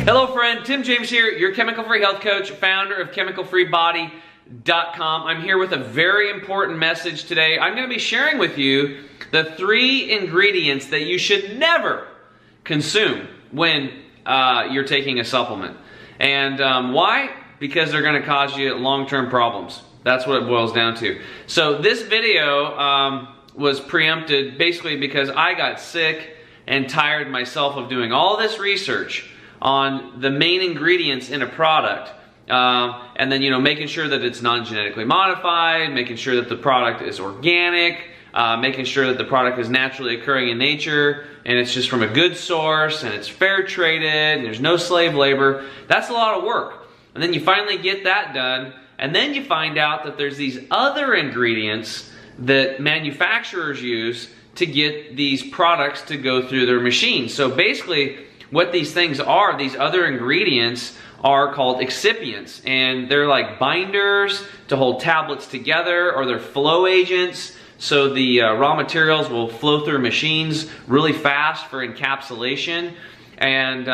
Hello friend, Tim James here, your chemical-free health coach, founder of ChemicalFreeBody.com. I'm here with a very important message today. I'm going to be sharing with you the 3 ingredients that you should never consume when you're taking a supplement. And why? Because they're going to cause you long-term problems. That's what it boils down to. So this video was preempted basically because I got sick and tired myself of doing all this research on the main ingredients in a product, and then making sure that it's non-genetically modified, making sure that the product is organic, making sure that the product is naturally occurring in nature, and it's just from a good source, and it's fair traded, and there's no slave labor. That's a lot of work. And then you finally get that done, and then you find out that there's these other ingredients that manufacturers use to get these products to go through their machines. So basically, what these things are, these other ingredients, are called excipients, and they're like binders to hold tablets together, or they're flow agents, so the raw materials will flow through machines really fast for encapsulation, and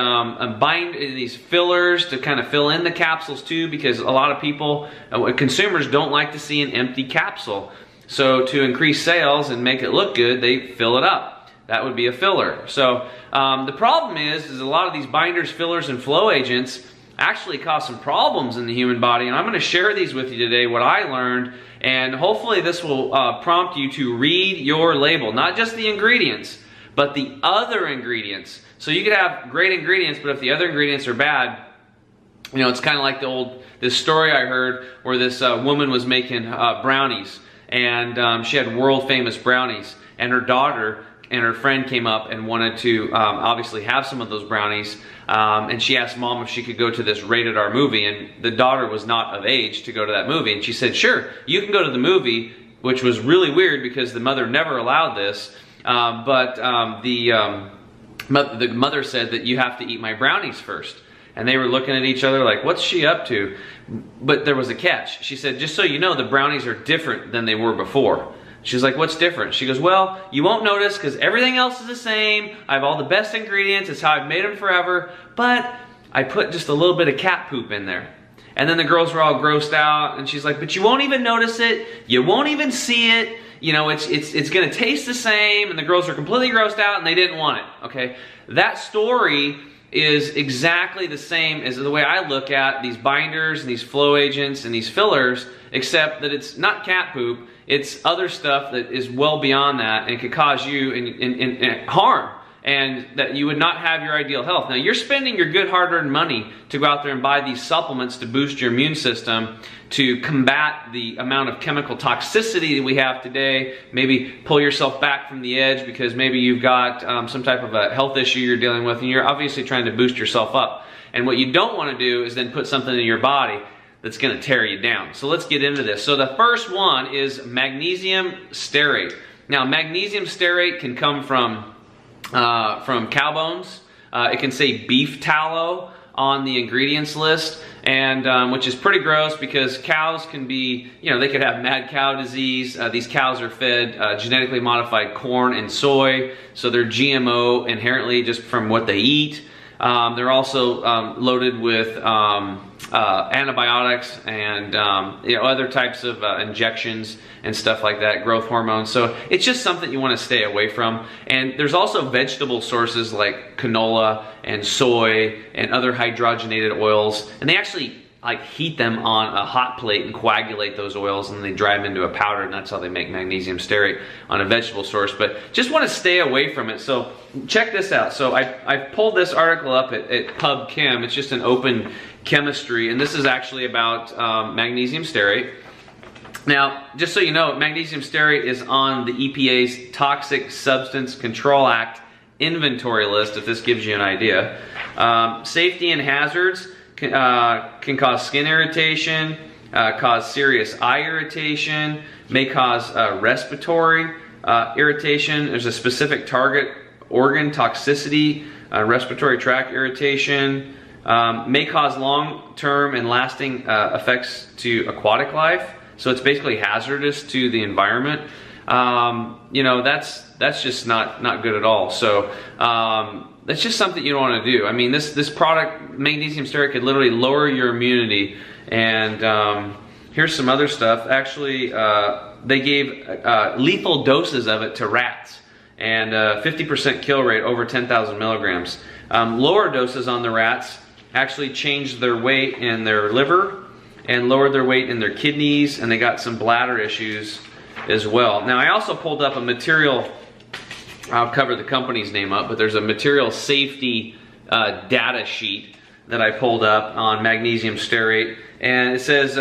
bind these fillers to kind of fill in the capsules too, because a lot of people, consumers, don't like to see an empty capsule. So to increase sales and make it look good, they fill it up. That would be a filler. So the problem is a lot of these binders, fillers, and flow agents actually cause some problems in the human body, and I'm going to share these with you today, what I learned, and hopefully this will prompt you to read your label, not just the ingredients, but the other ingredients. So you could have great ingredients, but if the other ingredients are bad, it's kind of like this story I heard where this woman was making brownies, and she had world famous brownies, and her daughter and her friend came up and wanted to obviously have some of those brownies, and she asked mom if she could go to this rated R movie, and the daughter was not of age to go to that movie, and she said, sure, you can go to the movie, which was really weird because the mother never allowed this, but the mother said that you have to eat my brownies first. And they were looking at each other like, what's she up to? But there was a catch. She said, just so you know, the brownies are different than they were before. She's like, what's different? She goes, well, you won't notice because everything else is the same. I have all the best ingredients. It's how I've made them forever. But I put just a little bit of cat poop in there. And then the girls were all grossed out. And she's like, but you won't even notice it. You won't even see it. It's going to taste the same. And the girls are completely grossed out and they didn't want it. Okay? That story is exactly the same as the way I look at these binders and these flow agents and these fillers, except that it's not cat poop. It's other stuff that is well beyond that and could cause you harm, and that you would not have your ideal health. Now, you're spending your good hard-earned money to go out there and buy these supplements to boost your immune system, to combat the amount of chemical toxicity that we have today, maybe pull yourself back from the edge because maybe you've got some type of a health issue you're dealing with, and you're obviously trying to boost yourself up. And what you don't want to do is then put something in your body that's going to tear you down. So let's get into this. So the first one is magnesium stearate. Now, magnesium stearate can come from cow bones. It can say beef tallow on the ingredients list, and which is pretty gross because cows can be, they could have mad cow disease. These cows are fed genetically modified corn and soy, so they're GMO inherently just from what they eat. They're also loaded with antibiotics and other types of injections and stuff like that, growth hormones. So it's just something you want to stay away from. And there's also vegetable sources like canola and soy and other hydrogenated oils, and they actually heat them on a hot plate and coagulate those oils, and they dry them into a powder, and that's how they make magnesium stearate on a vegetable source. But just want to stay away from it. So check this out. So I pulled this article up at PubChem. It's just an open chemistry, and this is actually about magnesium stearate. Now, just so you know, magnesium stearate is on the EPA's Toxic Substance Control Act inventory list, if this gives you an idea. Safety and hazards can cause skin irritation, cause serious eye irritation, may cause respiratory irritation. There's a specific target organ toxicity, respiratory tract irritation, may cause long-term and lasting effects to aquatic life. So it's basically hazardous to the environment. That's just not good at all. So that's just something you don't want to do. I mean, this product, magnesium stearate, could literally lower your immunity. And here's some other stuff. Actually, they gave lethal doses of it to rats, and 50% kill rate over 10,000 milligrams. Lower doses on the rats actually changed their weight in their liver and lowered their weight in their kidneys, and they got some bladder issues as well. Now, I also pulled up a material, I'll cover the company's name up, but there's a material safety data sheet that I pulled up on magnesium stearate, and it says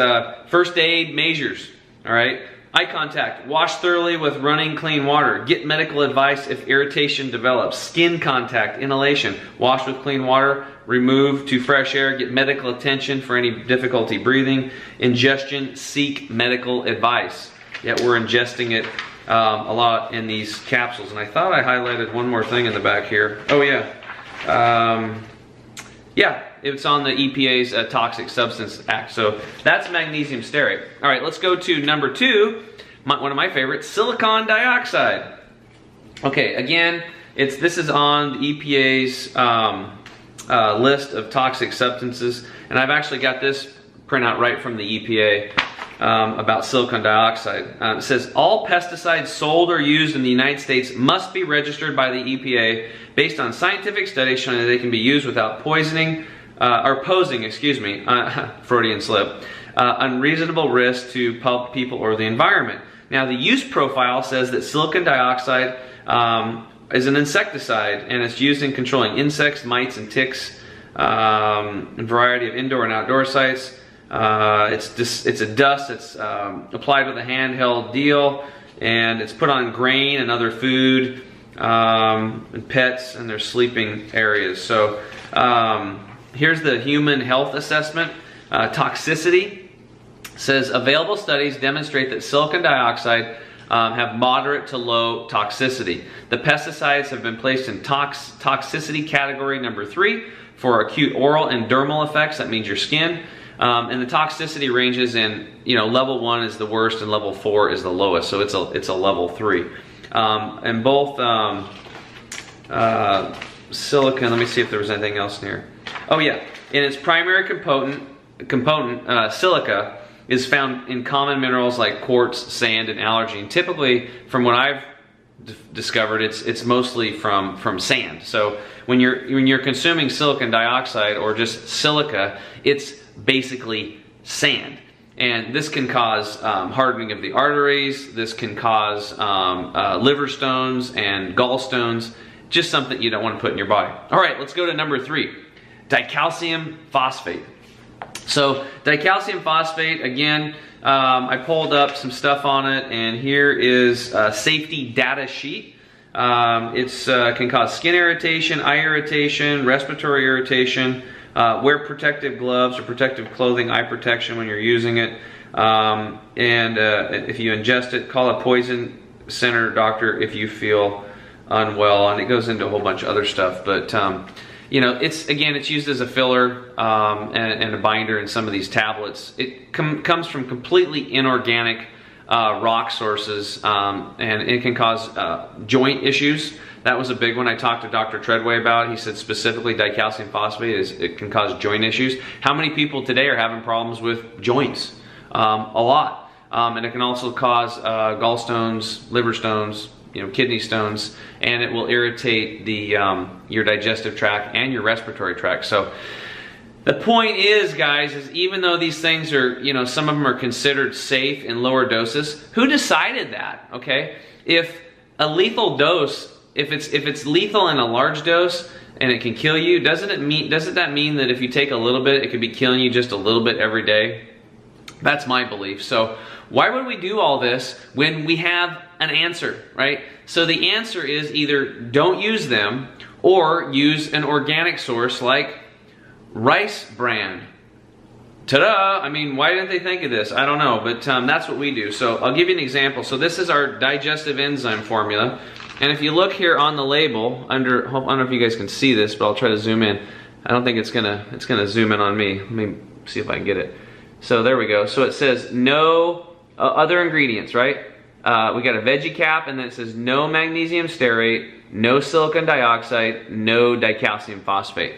first aid measures, all right? Eye contact, wash thoroughly with running clean water. Get medical advice if irritation develops. Skin contact, inhalation, wash with clean water. Remove to fresh air. Get medical attention for any difficulty breathing. Ingestion, seek medical advice. Yet we're ingesting it a lot in these capsules. And I thought I highlighted one more thing in the back here. Oh yeah. Yeah, it's on the EPA's Toxic Substance Act. So that's magnesium stearate. All right, let's go to number 2, one of my favorites, silicon dioxide. Okay, again, this is on the EPA's list of toxic substances, and I've actually got this printout right from the EPA about silicon dioxide. It says all pesticides sold or used in the United States must be registered by the EPA based on scientific studies showing that they can be used without poisoning or posing, excuse me, Freudian slip, unreasonable risk to people or the environment. Now, the use profile says that silicon dioxide is an insecticide, and it's used in controlling insects, mites, and ticks, a variety of indoor and outdoor sites. It's a dust. It's applied with a handheld deal, and it's put on grain and other food, and pets and their sleeping areas. So here's the human health assessment. Toxicity says available studies demonstrate that silicon dioxide have moderate to low toxicity. The pesticides have been placed in toxicity category number 3 for acute oral and dermal effects. That means your skin. And the toxicity ranges in, level 1 is the worst and level 4 is the lowest. So it's a level 3. And both silicon, let me see if there was anything else in here. Oh yeah, in its primary component, silica is found in common minerals like quartz, sand, and allergen. Typically, from what I've discovered, it's mostly from sand. So when you're consuming silicon dioxide or just silica, it's basically sand. And this can cause hardening of the arteries. This can cause liver stones and gallstones. Just something you don't want to put in your body. All right, let's go to number 3, dicalcium phosphate. So dicalcium phosphate, again, I pulled up some stuff on it, and here is a safety data sheet. It can cause skin irritation, eye irritation, respiratory irritation. Wear protective gloves or protective clothing, eye protection when you're using it. And if you ingest it, call a poison center doctor if you feel unwell. And it goes into a whole bunch of other stuff. But it's used as a filler and a binder in some of these tablets. It comes from completely inorganic rock sources, and it can cause joint issues. That was a big one I talked to Dr. Treadway about. He said specifically dicalcium phosphate it can cause joint issues. How many people today are having problems with joints? A lot. And it can also cause gallstones, liver stones, kidney stones, and it will irritate your digestive tract and your respiratory tract. So the point is, guys, is even though these things are, some of them are considered safe in lower doses, who decided that? Okay, if a lethal dose, if it's lethal in a large dose and it can kill you, doesn't that mean that if you take a little bit, it could be killing you just a little bit every day? That's my belief. So why would we do all this when we have an answer, right? So the answer is either don't use them or use an organic source like Rice Bran. Ta-da! I mean, why didn't they think of this? I don't know, but that's what we do. So I'll give you an example. So this is our digestive enzyme formula. And if you look here on the label, I don't know if you guys can see this, but I'll try to zoom in. I don't think it's gonna zoom in on me. Let me see if I can get it. So there we go. So it says no other ingredients, right? we got a veggie cap, and then it says no magnesium stearate, no silicon dioxide, no dicalcium phosphate.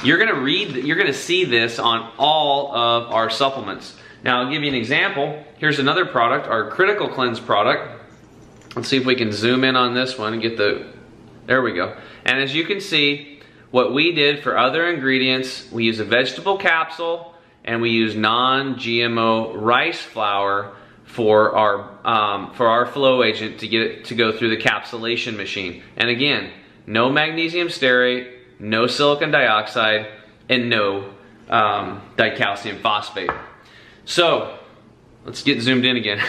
You're gonna see this on all of our supplements. Now I'll give you an example. Here's another product, our Critical Cleanse product. Let's see if we can zoom in on this one and get there we go. And as you can see, what we did for other ingredients, we use a vegetable capsule and we use non-GMO rice flour for our flow agent to get it to go through the capsulation machine. And again, no magnesium stearate, no silicon dioxide, and no dicalcium phosphate. So let's get zoomed in again.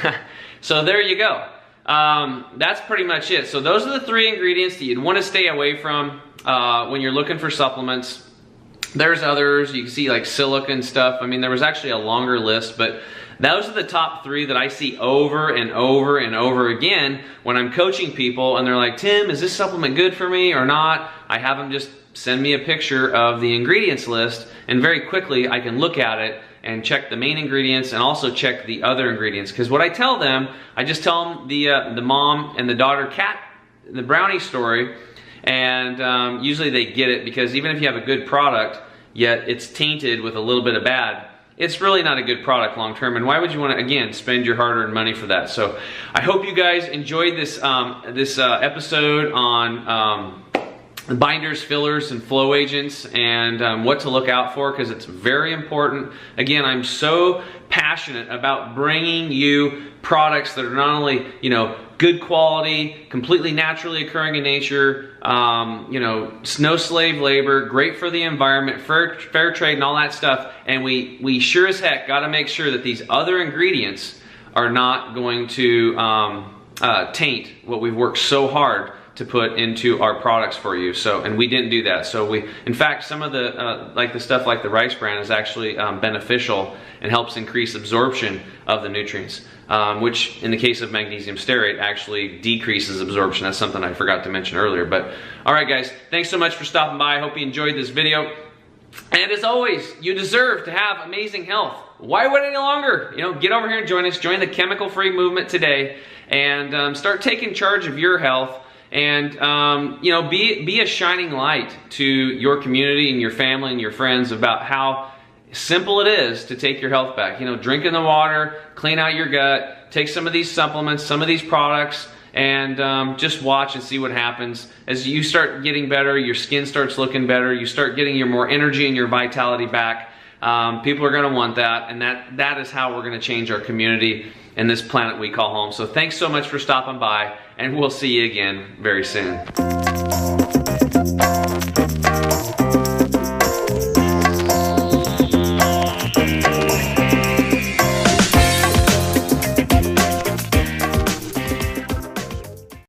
So there you go. That's pretty much it. So those are the 3 ingredients that you'd want to stay away from when you're looking for supplements. There's others, you can see like silicon stuff. I mean, there was actually a longer list, but those are the top 3 that I see over and over and over again when I'm coaching people and they're like, Tim, is this supplement good for me or not? I have them just send me a picture of the ingredients list, and very quickly I can look at it and check the main ingredients and also check the other ingredients. Because what I tell them, I just tell them the mom and the daughter cat, the brownie story, and usually they get it, because even if you have a good product, yet it's tainted with a little bit of bad, it's really not a good product long term, and why would you want to, again, spend your hard-earned money for that? So I hope you guys enjoyed this episode on binders, fillers, and flow agents, and what to look out for, because it's very important. Again, I'm so passionate about bringing you products that are not only, you know, good quality, completely naturally occurring in nature, you know, no slave labor, great for the environment, fair trade and all that stuff, and we sure as heck got to make sure that these other ingredients are not going to taint what we've worked so hard to put into our products for you. So, and we didn't do that. So in fact, some of the like the stuff like the rice bran is actually beneficial and helps increase absorption of the nutrients, which in the case of magnesium stearate actually decreases absorption. That's something I forgot to mention earlier. But all right, guys, thanks so much for stopping by. I hope you enjoyed this video. And as always, you deserve to have amazing health. Why wait any longer? You know, get over here and join us. Join the chemical-free movement today, and start taking charge of your health. And you know, be a shining light to your community and your family and your friends about how simple it is to take your health back. You know, drinking the water, clean out your gut, take some of these supplements, some of these products, and just watch and see what happens. As you start getting better, your skin starts looking better, you start getting your more energy and your vitality back. People are going to want that, and that is how we're going to change our community and this planet we call home. So thanks so much for stopping by, and we'll see you again very soon.